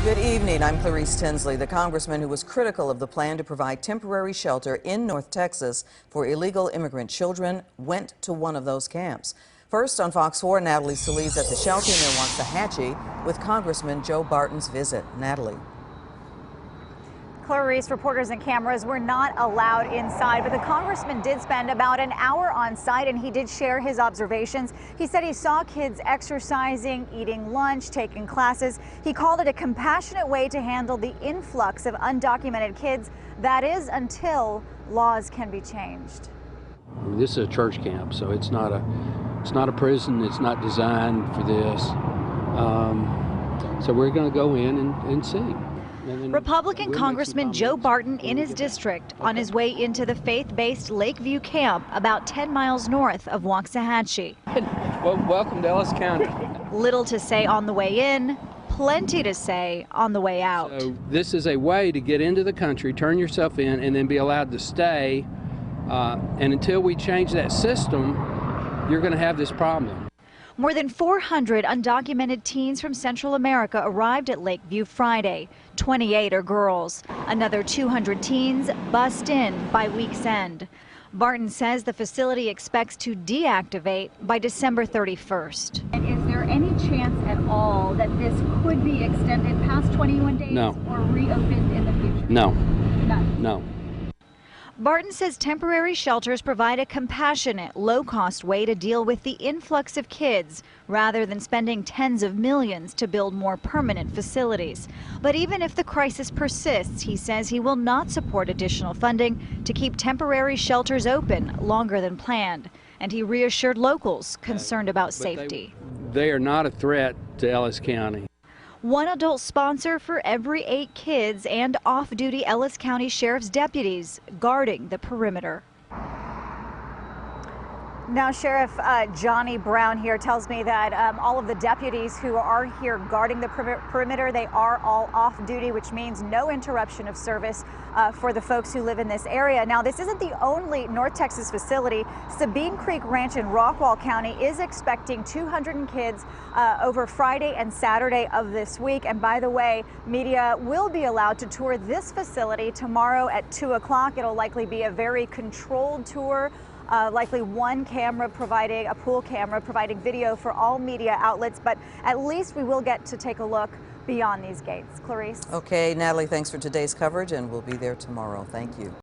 Good evening. I'm Clarice Tinsley. The congressman who was critical of the plan to provide temporary shelter in North Texas for illegal immigrant children went to one of those camps. First on Fox 4, Natalie Solis at the shelter near Waxahachie with Congressman Joe Barton's visit. Natalie. Clarice, reporters and cameras were not allowed inside, but the congressman did spend about an hour on site, and he did share his observations. He said he saw kids exercising, eating lunch, taking classes. He called it a compassionate way to handle the influx of undocumented kids. That is, until laws can be changed. This is a church camp, so it's not a prison. It's not designed for this. So we're going to go in and see. Republican Congressman Joe Barton in his district on his way into the faith-based Lakeview camp about 10 miles north of Waxahachie. Well, welcome to Ellis County. Little to say on the way in, plenty to say on the way out. So this is a way to get into the country, turn yourself in, and then be allowed to stay. And until we change that system, you're going to have this problem. More than 400 undocumented teens from Central America arrived at Lakeview Friday. 28 are girls. Another 200 teens bussed in by week's end. Barton says the facility expects to deactivate by December 31st. And is there any chance at all that this could be extended past 21 days No. or reopened in the future? No. None. No. Barton says temporary shelters provide a compassionate, low-cost way to deal with the influx of kids rather than spending tens of millions to build more permanent facilities. But even if the crisis persists, he says he will not support additional funding to keep temporary shelters open longer than planned. And he reassured locals concerned about safety. They are not a threat to Ellis County. One adult sponsor for every 8 kids and off-duty Ellis County Sheriff's deputies guarding the perimeter. Now, Sheriff Johnny Brown here tells me that all of the deputies who are here guarding the perimeter, they are all off duty, which means no interruption of service for the folks who live in this area. Now, this isn't the only North Texas facility. Sabine Creek Ranch in Rockwall County is expecting 200 kids over Friday and Saturday of this week. And by the way, media will be allowed to tour this facility tomorrow at 2 o'clock. It'll likely be a very controlled tour. Likely one camera providing, a pool camera providing video for all media outlets, but at least we will get to take a look beyond these gates. Clarice? Okay, Natalie, thanks for today's coverage, and we'll be there tomorrow. Thank you.